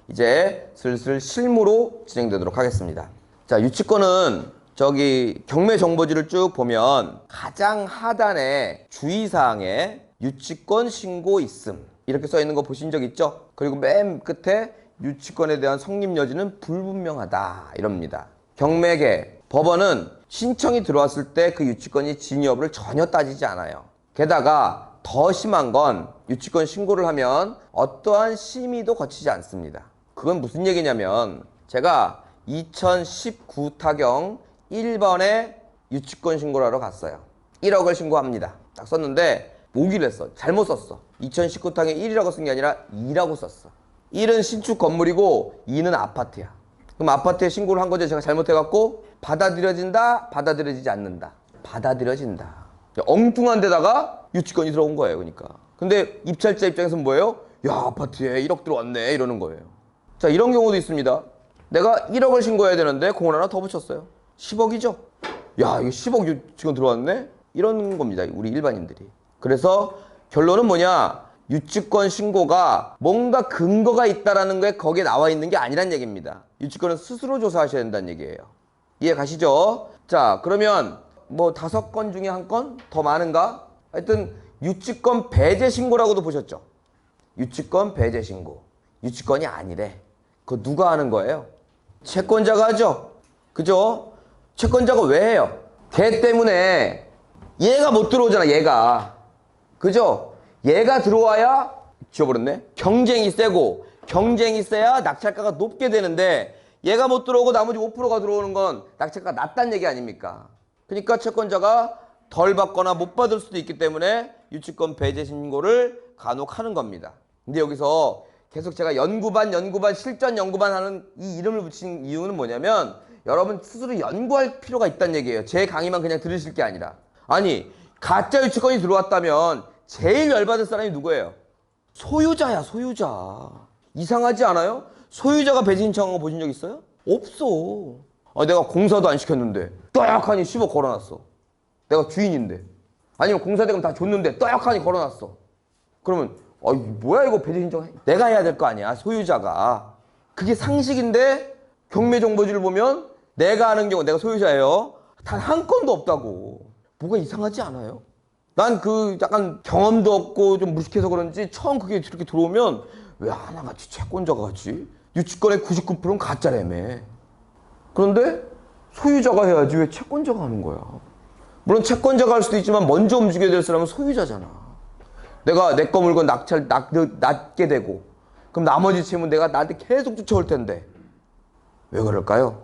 이제 슬슬 실무로 진행되도록 하겠습니다. 자, 유치권은 저기 경매 정보지를 쭉 보면 가장 하단에 주의사항에 유치권 신고 있음 이렇게 써 있는 거 보신 적 있죠? 그리고 맨 끝에 유치권에 대한 성립 여지는 불분명하다 이럽니다. 경매계, 법원은 신청이 들어왔을 때 그 유치권이 진위 여부를 전혀 따지지 않아요. 게다가 더 심한 건 유치권 신고를 하면 어떠한 심의도 거치지 않습니다. 그건 무슨 얘기냐면 제가 2019 타경 1번에 유치권 신고를 하러 갔어요. 1억을 신고합니다. 딱 썼는데 모기를 했어. 잘못 썼어. 2019 타경 1이라고 쓴 게 아니라 2라고 썼어. 1은 신축 건물이고 2는 아파트야. 그럼 아파트에 신고를 한 거죠. 제가 잘못해갖고 받아들여진다, 받아들여지지 않는다. 받아들여진다. 엉뚱한 데다가 유치권이 들어온 거예요. 그러니까. 근데 입찰자 입장에서는 뭐예요? 야, 아파트에 1억 들어왔네 이러는 거예요. 자, 이런 경우도 있습니다. 내가 1억을 신고해야 되는데 공을 하나 더 붙였어요. 10억이죠? 야, 이거 10억 유치권 들어왔네? 이런 겁니다. 우리 일반인들이. 그래서 결론은 뭐냐? 유치권 신고가 뭔가 근거가 있다라는 게 거기에 나와 있는 게 아니란 얘기입니다. 유치권은 스스로 조사하셔야 된다는 얘기예요. 이해 가시죠? 자, 그러면 뭐 5건 중에 1건? 더 많은가? 하여튼 유치권 배제 신고라고도 보셨죠? 유치권 배제 신고. 유치권이 아니래. 그거 누가 하는 거예요? 채권자가 하죠? 그죠? 채권자가 왜 해요? 걔 때문에 얘가 못 들어오잖아, 얘가. 그죠? 얘가 들어와야 지워버렸네. 경쟁이 세고 경쟁이 세야 낙찰가가 높게 되는데 얘가 못 들어오고 나머지 5%가 들어오는 건 낙찰가가 낮다는 얘기 아닙니까? 그러니까 채권자가 덜 받거나 못 받을 수도 있기 때문에 유치권 배제 신고를 간혹 하는 겁니다. 근데 여기서 계속 제가 연구반, 실전 연구반 하는 이 이름을 붙인 이유는 뭐냐면 여러분 스스로 연구할 필요가 있다는 얘기예요. 제 강의만 그냥 들으실 게 아니라. 아니, 가짜 유치권이 들어왔다면 제일 열받을 사람이 누구예요? 소유자야, 소유자. 이상하지 않아요? 소유자가 배제 신청한 거 보신 적 있어요? 없어. 내가 공사도 안 시켰는데 떠약하니 10억 걸어놨어. 내가 주인인데. 아니면 공사대금 다 줬는데 떠약하니 걸어놨어. 그러면 뭐야 이거 배제 신청 내가 해야 될 거 아니야, 소유자가. 그게 상식인데 경매 정보지를 보면 내가 하는 경우, 내가 소유자예요, 단 한 건도 없다고. 뭐가 이상하지 않아요? 난 그 약간 경험도 없고 좀 무식해서 그런지 처음 그게 이렇게 들어오면 왜 하나같이 채권자가 같이? 유치권의 99%는 가짜라며. 그런데 소유자가 해야지 왜 채권자가 하는 거야? 물론 채권자가 할 수도 있지만 먼저 움직여야 될 사람은 소유자잖아. 내가 내 거 물건 낮게 되고 그럼 나머지 채무는 내가 나한테 계속 쫓아올 텐데 왜 그럴까요?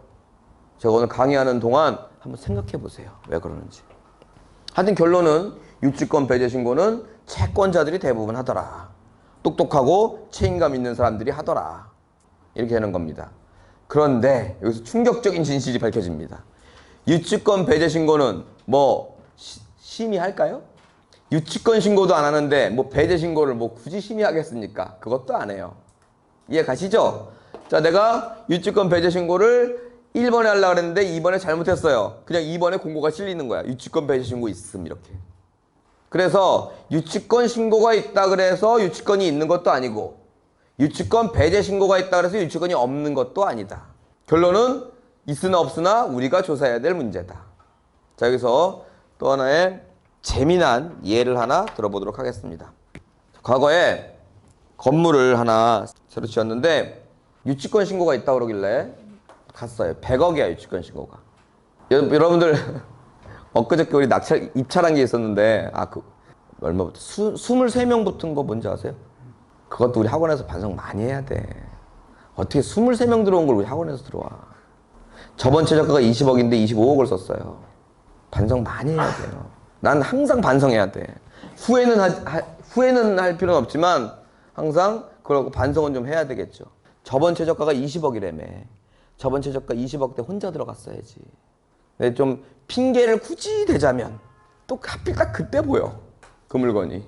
제가 오늘 강의하는 동안 한번 생각해 보세요. 왜 그러는지. 하여튼 결론은 유치권 배제 신고는 채권자들이 대부분 하더라. 똑똑하고 책임감 있는 사람들이 하더라. 이렇게 되는 겁니다. 그런데 여기서 충격적인 진실이 밝혀집니다. 유치권 배제 신고는 뭐 심의할까요? 유치권 신고도 안 하는데 뭐 배제 신고를 뭐 굳이 심의하겠습니까? 그것도 안 해요. 이해 가시죠? 자, 내가 유치권 배제 신고를 1번에 하려고 했는데 2번에 잘못했어요. 그냥 2번에 공고가 실리는 거야. 유치권 배제 신고 있음 이렇게. 그래서 유치권 신고가 있다 그래서 유치권이 있는 것도 아니고 유치권 배제 신고가 있다 그래서 유치권이 없는 것도 아니다. 결론은 있으나 없으나 우리가 조사해야 될 문제다. 자, 여기서 또 하나의 재미난 예를 하나 들어보도록 하겠습니다. 과거에 건물을 하나 새로 지었는데 유치권 신고가 있다고 그러길래 갔어요. 100억이야 유치권 신고가. 여러분들 엊그저께 우리 입찰한 게 있었는데 얼마부터 23명 붙은 거 뭔지 아세요? 그것도 우리 학원에서 반성 많이 해야 돼. 어떻게 23명 들어온 걸 우리 학원에서 들어와. 저번 최저가가 20억인데 25억을 썼어요. 반성 많이 해야 돼요. 난 항상 반성해야 돼. 후회는 할 필요는 없지만 항상 그러고 반성은 좀 해야 되겠죠. 저번 최저가가 20억이라며. 저번 최저가 20억대 혼자 들어갔어야지. 근데 좀 핑계를 굳이 대자면 또 하필 딱 그때 보여. 그 물건이.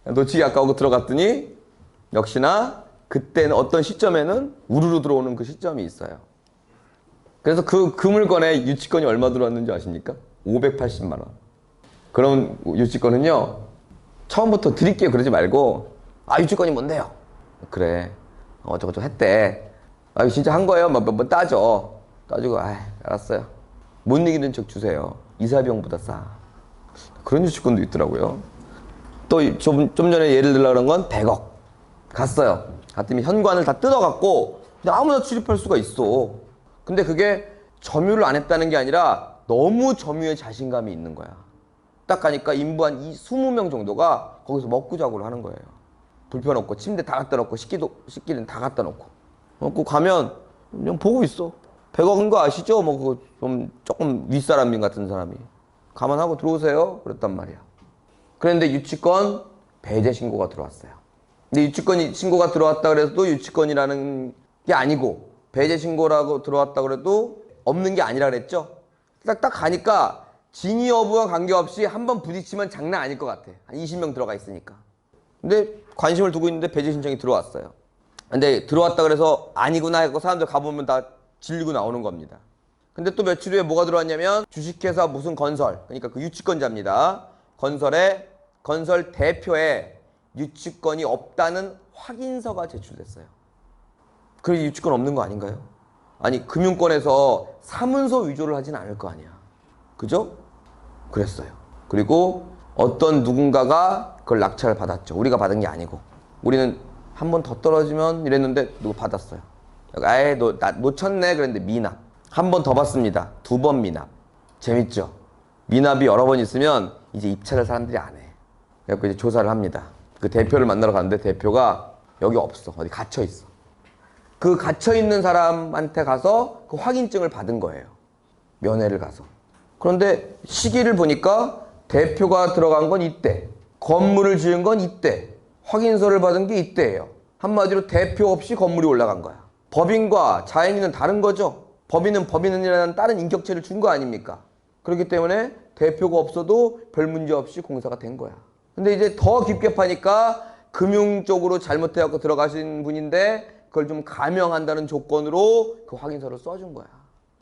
놓치기 아까우고 들어갔더니 역시나 그때는 어떤 시점에는 우르르 들어오는 그 시점이 있어요. 그래서 그 물건에 유치권이 얼마 들어왔는지 아십니까? 580만 원. 그런 유치권은요, 처음부터 드릴게요 그러지 말고, 유치권이 뭔데요? 그래, 어쩌고저쩌고 했대. 아, 이거 진짜 한 거예요? 몇 번 따지고, 알았어요. 못 이기는 척 주세요. 이사비용보다 싸. 그런 유치권도 있더라고요. 또 좀 전에 예를 들려고 그런 건 100억. 갔어요. 갔더니 현관을 다 뜯어갖고 그냥 아무나 출입할 수가 있어. 근데 그게 점유를 안 했다는 게 아니라 너무 점유에 자신감이 있는 거야. 딱 가니까 인부 한 20명 정도가 거기서 먹고 자고를 하는 거예요. 불편 없고 침대 다 갖다 놓고 식기는 다 갖다 놓고. 먹고 가면 그냥 보고 있어. 100억인 거 아시죠? 뭐 그거 좀 조금 윗사람인 같은 사람이. 감안하고 들어오세요. 그랬단 말이야. 그런데 유치권 배제 신고가 들어왔어요. 근데 유치권 신고가 들어왔다 그래도 유치권이라는 게 아니고 배제 신고라고 들어왔다 그래도 없는 게 아니라 그랬죠. 딱 가니까 진위 여부와 관계없이 한번 부딪히면 장난 아닐 것 같아. 한 20명 들어가 있으니까. 근데 관심을 두고 있는데 배제 신청이 들어왔어요. 근데 들어왔다 그래서 아니구나 하고 사람들 가보면 다 질리고 나오는 겁니다. 근데 또 며칠 후에 뭐가 들어왔냐면 주식회사 무슨 건설, 그러니까 그 유치권자입니다. 건설 대표에 유치권이 없다는 확인서가 제출됐어요. 그래 유치권 없는 거 아닌가요? 아니 금융권에서 사문서 위조를 하진 않을 거 아니야. 그죠? 그랬어요. 그리고 어떤 누군가가 그걸 낙찰을 받았죠. 우리가 받은 게 아니고. 우리는 한 번 더 떨어지면 이랬는데 누구 받았어요. 아예 너 놓쳤네 그랬는데 미납. 한 번 더 받습니다. 2번 미납. 재밌죠? 미납이 여러 번 있으면 이제 입찰을 사람들이 안 해. 그래서 이제 조사를 합니다. 그 대표를 만나러 갔는데 대표가 여기 없어. 어디 갇혀 있어. 그 갇혀 있는 사람한테 가서 그 확인증을 받은 거예요. 면회를 가서. 그런데 시기를 보니까 대표가 들어간 건 이때, 건물을 지은 건 이때, 확인서를 받은 게 이때예요. 한마디로 대표 없이 건물이 올라간 거야. 법인과 자연인은 다른 거죠. 법인은이라는 다른 인격체를 준 거 아닙니까? 그렇기 때문에 대표가 없어도 별 문제 없이 공사가 된 거야. 근데 이제 더 깊게 파니까 금융 쪽으로 잘못해갖고 들어가신 분인데 그걸 좀 감형한다는 조건으로 그 확인서를 써준 거야.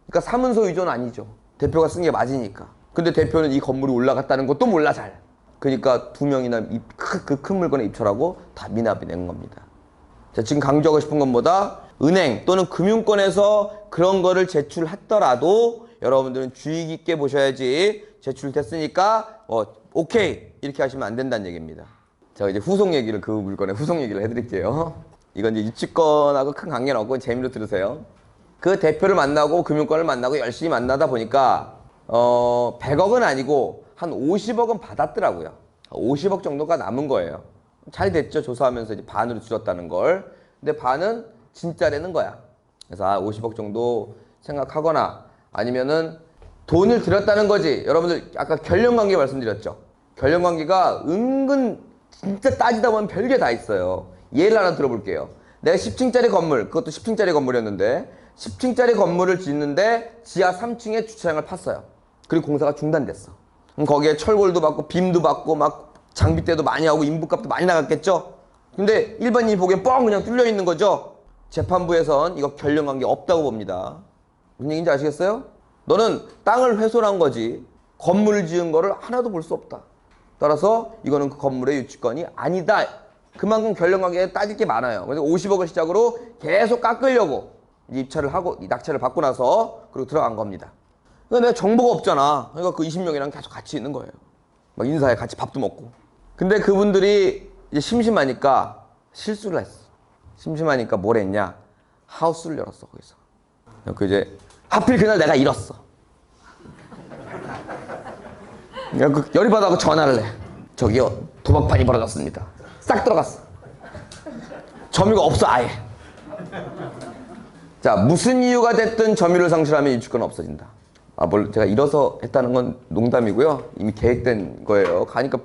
그러니까 사문서 위조는 아니죠. 대표가 쓴 게 맞으니까. 근데 대표는 이 건물이 올라갔다는 것도 몰라 잘. 그러니까 2명이나 그 큰 물건에 입찰하고 다 미납이 낸 겁니다. 자, 지금 강조하고 싶은 건 뭐다? 은행 또는 금융권에서 그런 거를 제출했더라도 여러분들은 주의 깊게 보셔야지. 제출됐으니까 오케이 이렇게 하시면 안 된다는 얘기입니다. 제가 이제 후속 얘기를 그 물건의 후속 얘기를 해드릴게요. 이건 이제 유치권하고 큰 관계는 없고 재미로 들으세요. 그 대표를 만나고 금융권을 만나고 열심히 만나다 보니까 100억은 아니고 한 50억은 받았더라고요. 50억 정도가 남은 거예요. 잘 됐죠. 조사하면서 이제 반으로 줄었다는 걸. 근데 반은 진짜라는 거야. 그래서 50억 정도 생각하거나 아니면은 돈을 들였다는 거지. 여러분들 아까 결연관계 말씀드렸죠. 결연관계가 은근 진짜 따지다 보면 별게 다 있어요. 예를 하나 들어볼게요. 내가 10층짜리 건물, 그것도 10층짜리 건물이었는데 10층짜리 건물을 짓는데 지하 3층에 주차장을 팠어요. 그리고 공사가 중단됐어. 그럼 거기에 철골도 받고 빔도 받고 막 장비대도 많이 하고 인부값도 많이 나갔겠죠? 근데 일반인이 보기엔 뻥 그냥 뚫려 있는 거죠? 재판부에선 이거 결연관계 없다고 봅니다. 무슨 얘기인지 아시겠어요? 너는 땅을 훼손한 거지 건물을 지은 거를 하나도 볼 수 없다. 따라서 이거는 그 건물의 유치권이 아니다. 그만큼 결연관계에 따질 게 많아요. 그래서 50억을 시작으로 계속 깎으려고 입찰을 하고 낙찰을 받고 나서 그리고 들어간 겁니다. 그러니까 내가 정보가 없잖아. 그러니까 그 20명이랑 계속 같이 있는 거예요. 막 인사해 같이 밥도 먹고. 근데 그분들이 이제 심심하니까 실수를 했어. 심심하니까 뭘 했냐? 하우스를 열었어 거기서. 그 이제 하필 그날 내가 잃었어. 그 열이 받아서 전화를 해. 저기요 도박판이 벌어졌습니다. 싹 들어갔어. 점유가 없어 아예. 자 무슨 이유가 됐든 점유를 상실하면 유치권은 없어진다. 제가 잃어서 했다는 건 농담이고요. 이미 계획된 거예요. 가니까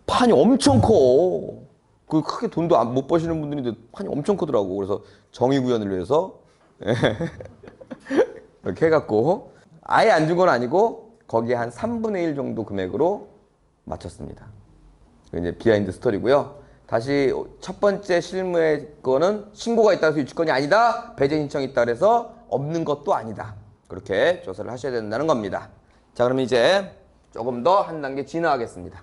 판이 엄청 커. 그 크게 돈도 못 버시는 분들인데 판이 엄청 크더라고. 그래서 정의구현을 위해서 이렇게 해갖고 아예 안 준 건 아니고 거기에 한 3분의 1 정도 금액으로 맞췄습니다. 이제 비하인드 스토리고요. 다시 첫 번째 실무의 거는 신고가 있다고 해서 유치권이 아니다. 배제 신청이 있다 그래서 없는 것도 아니다. 그렇게 조사를 하셔야 된다는 겁니다. 자, 그럼 이제 조금 더 한 단계 진화하겠습니다.